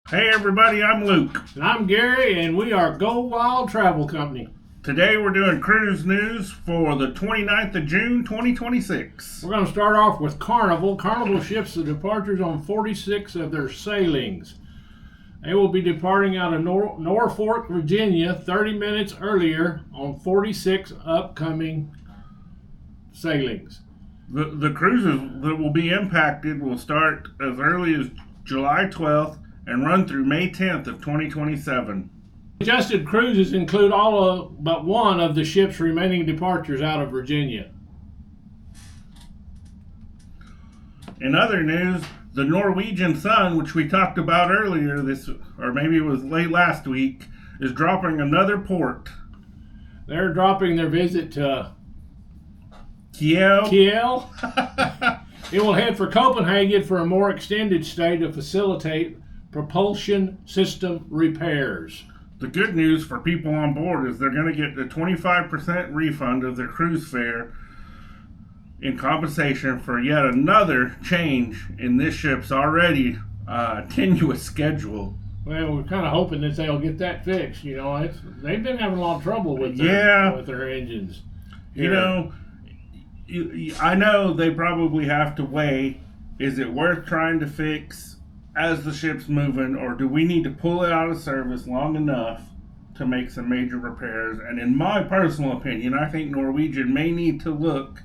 Hey everybody, I'm Luke. And I'm Gary, and we are Go Wild Travel Company. Today we're doing cruise news for the 29th of June, 2026. We're going to start off with Carnival. Carnival ships the departures on 46 of their sailings. They will be departing out of Norfolk, Virginia 30 minutes earlier on 46 upcoming sailings. The cruises that will be impacted will start as early as July 12th and run through May 10th of 2027. Adjusted cruises include all but one of the ship's remaining departures out of Virginia. In other news, the Norwegian Sun, which we talked about earlier or maybe it was late last week, is dropping another port. They're dropping their visit to Kiel. It will head for Copenhagen for a more extended stay to facilitate propulsion system repairs. The good news for people on board is they're going to get a 25% refund of their cruise fare in compensation for yet another change in this ship's already tenuous schedule. Well, we're kind of hoping that they'll get that fixed. You know, they've been having a lot of trouble with their engines. You know, I know they probably have to weigh, is it worth trying to fix as the ship's moving, or do we need to pull it out of service long enough to make some major repairs? And in my personal opinion, I think Norwegian may need to look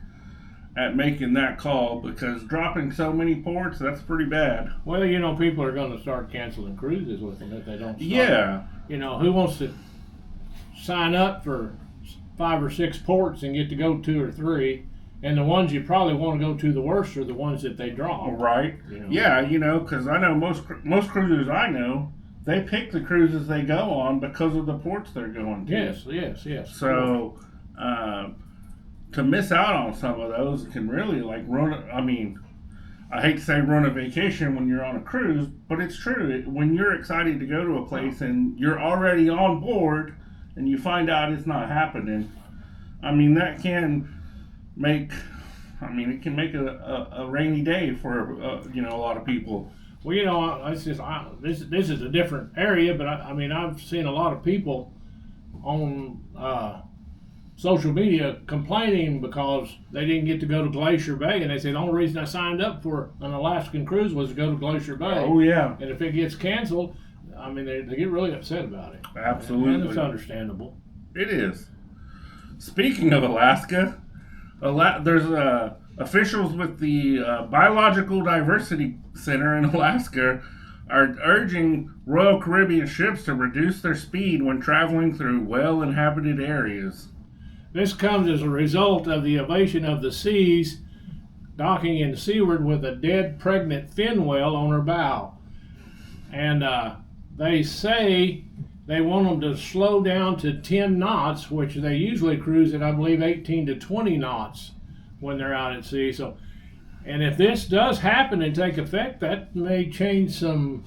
at making that call, because dropping so many ports, that's pretty bad. Well, you know, people are going to start canceling cruises with them if they don't start. Yeah. You know, who wants to sign up for 5 or 6 ports and get to go 2 or 3? And the ones you probably want to go to the worst are the ones that they draw. Right. You know? Yeah, you know, because I know most cruisers I know, they pick the cruises they go on because of the ports they're going to. Yes. So, to miss out on some of those can really I hate to say run a vacation when you're on a cruise, but it's true. When you're excited to go to a place and you're already on board and you find out it's not happening, that can make a rainy day for a lot of people. Well, you know, this is a different area, but I've seen a lot of people on social media complaining because they didn't get to go to Glacier Bay, and they said the only reason I signed up for an Alaskan cruise was to go to Glacier Bay. Oh yeah. And if it gets canceled, they get really upset about it. Absolutely. And it's understandable. It is. Speaking of Alaska, there's officials with the Biological Diversity Center in Alaska are urging Royal Caribbean ships to reduce their speed when traveling through well-inhabited areas. This comes as a result of the invasion of the seas, docking in Seaward with a dead pregnant fin whale on her bow. And they say they want them to slow down to 10 knots, which they usually cruise at, I believe, 18 to 20 knots when they're out at sea. So, and if this does happen and take effect, that may change some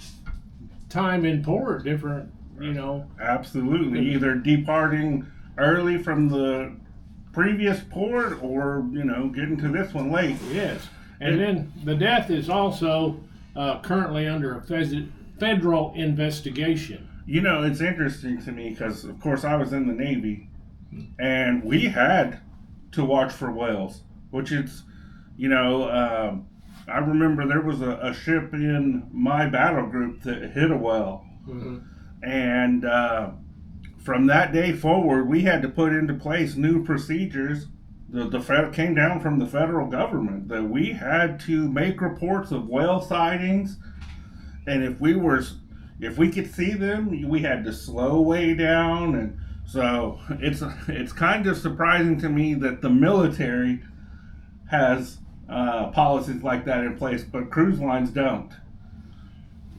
time in port, different, you know. Absolutely. Either departing early from the previous port or, getting to this one late. Yes. And then the death is also currently under a federal investigation. You know, it's interesting to me because, of course, I was in the Navy, and we had to watch for whales, which is, I remember there was a ship in my battle group that hit a whale. Mm-hmm. And from that day forward, we had to put into place new procedures. The came down from the federal government that we had to make reports of whale sightings, and if we could see them, we had to slow way down. And so it's kind of surprising to me that the military has policies like that in place, but cruise lines don't.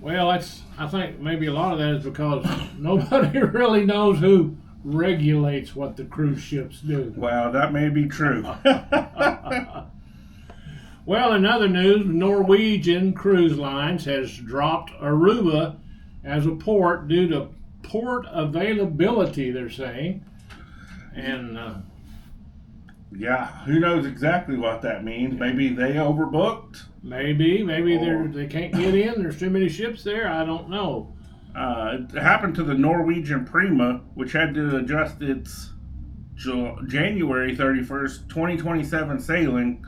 Well, I think maybe a lot of that is because nobody really knows who regulates what the cruise ships do. Well, that may be true. Well, in other news, Norwegian Cruise Lines has dropped Aruba as a port due to port availability, they're saying. And yeah, who knows exactly what that means. Maybe they overbooked. Maybe they can't get in. There's too many ships there. I don't know. It happened to the Norwegian Prima, which had to adjust its January 31st, 2027 sailing.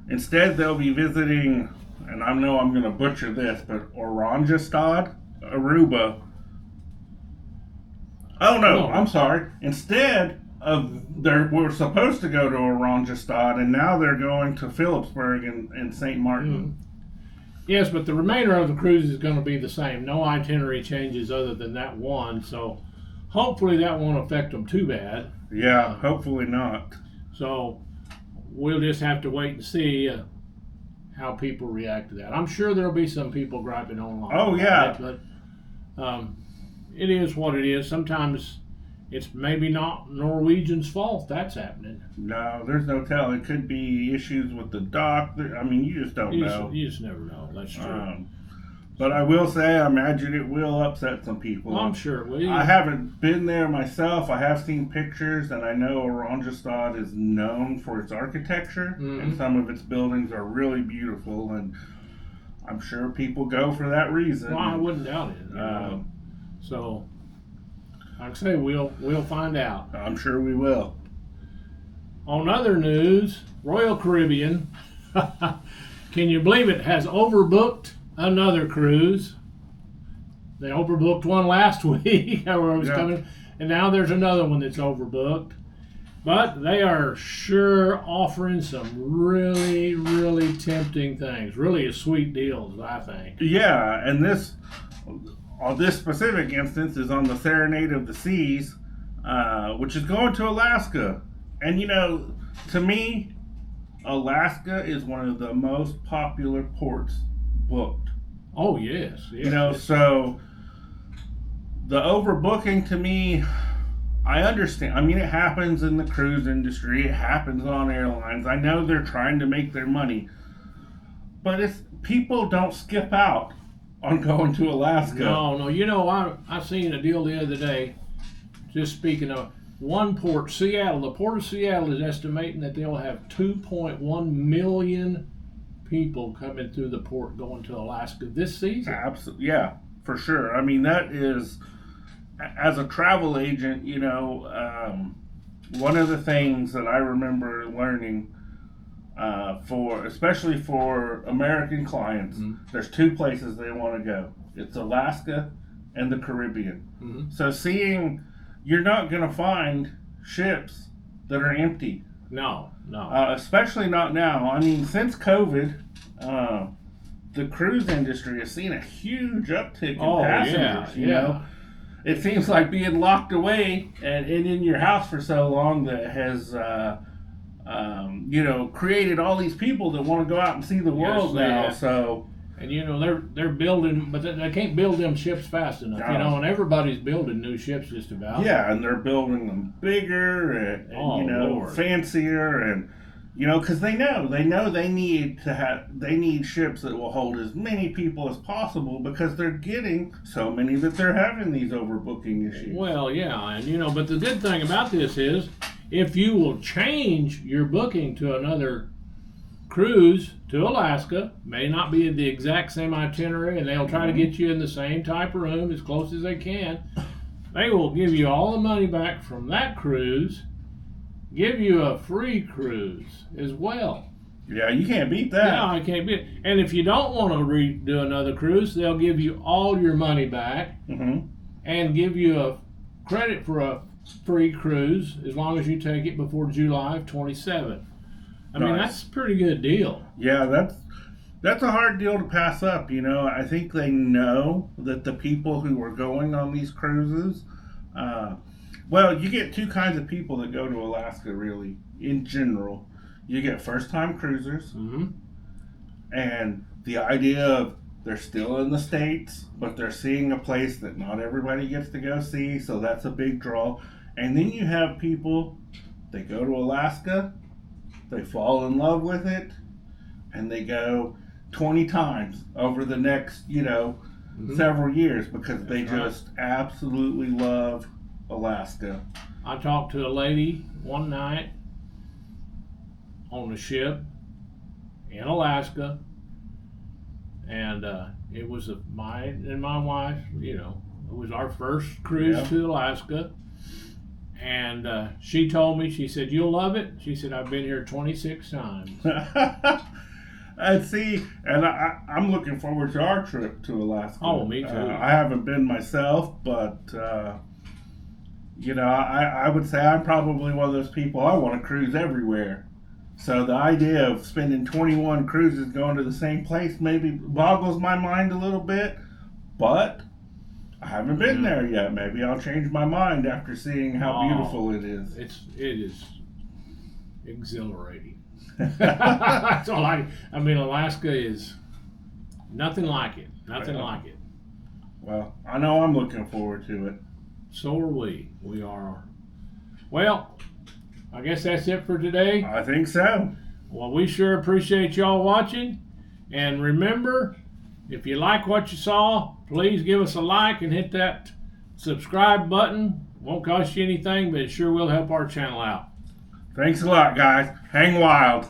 Instead, they'll be visiting, and I know I'm going to butcher this, but Oranjestad, Aruba. Oh no, I'm sorry. Instead of we're supposed to go to Oranjestad, and now they're going to Philipsburg and St. Martin. Yes, but the remainder of the cruise is going to be the same. No itinerary changes other than that one. So hopefully that won't affect them too bad. Yeah, hopefully not. So we'll just have to wait and see how people react to that. I'm sure there'll be some people griping online. Oh yeah, but it is what it is. Sometimes it's maybe not Norwegian's fault that's happening. No, there's no telling. It could be issues with the dock. I mean, you just don't know. You just never know. That's true. But I will say, I imagine it will upset some people. I'm sure it will. I haven't been there myself. I have seen pictures, and I know Oranjestad is known for its architecture, and some of its buildings are really beautiful, and I'm sure people go for that reason. Well, I wouldn't doubt it. So, like I say, we'll find out. I'm sure we will. On other news, Royal Caribbean, can you believe it, has overbooked another cruise. They overbooked one last week where it was coming, and now there's another one that's overbooked. But they are sure offering some really, really tempting things. Really sweet deals, I think. Yeah, and this specific instance is on the Serenade of the Seas, which is going to Alaska. And you know, to me, Alaska is one of the most popular ports booked. Oh yes, you know, so the overbooking, to me, I understand. I mean, it happens in the cruise industry. It happens on airlines. I know they're trying to make their money, but people don't skip out on going to Alaska. No. You know, I seen a deal the other day. Just speaking of one port, Seattle. The port of Seattle is estimating that they'll have 2.1 million people coming through the port going to Alaska this season. Absolutely, yeah, for sure. I mean, that is, as a travel agent, you know, one of the things that I remember learning, especially for American clients, there's two places they want to go. It's Alaska and the Caribbean. So you're not going to find ships that are empty. No. Especially not now. I mean, since COVID, the cruise industry has seen a huge uptick in passengers. You know, it seems like being locked away and in your house for so long that has, you know, created all these people that want to go out and see the world now. So. And you know they're building, but they can't build them ships fast enough. You know, and everybo's building new ships just about. Yeah, and they're building them bigger and you know, fancier, and you know, because they know they need ships that will hold as many people as possible, because they're getting so many that they're having these overbooking issues. Well, yeah, and you know, but the good thing about this is, if you will change your booking to another cruise to Alaska, may not be the exact same itinerary, and they'll try to get you in the same type of room as close as they can. They will give you all the money back from that cruise, give you a free cruise as well. Yeah, you can't beat that. No, I can't beat it. And if you don't want to redo another cruise, they'll give you all your money back and give you a credit for a free cruise as long as you take it before July of 27. I mean, that's a pretty good deal. Yeah, that's a hard deal to pass up. You know, I think they know that the people who are going on these cruises, well, you get two kinds of people that go to Alaska, really, in general. You get first-time cruisers, and the idea of they're still in the States, but they're seeing a place that not everybody gets to go see, so that's a big draw. And then you have people, they go to Alaska, they fall in love with it, and they go 20 times over the next, you know, several years, because they just absolutely love Alaska. I talked to a lady one night on a ship in Alaska, and it was mine and my wife. You know, it was our first cruise Yeah. to Alaska. And she told me, she said, "You'll love it." She said, "I've been here 26 times." And see, and I'm looking forward to our trip to Alaska. Oh, me too. I haven't been myself, but you know, I would say I'm probably one of those people. I want to cruise everywhere. So the idea of spending 21 cruises going to the same place maybe boggles my mind a little bit, but I haven't been there yet. Maybe I'll change my mind after seeing how beautiful it is. It is exhilarating. That's all I mean, Alaska is nothing like it. Nothing like it. Well, I know I'm looking forward to it. So are we. We are. Well, I guess that's it for today. I think so. Well, we sure appreciate y'all watching. And remember, if you like what you saw, please give us a like and hit that subscribe button. Won't cost you anything, but it sure will help our channel out. Thanks a lot, guys. Hang wild.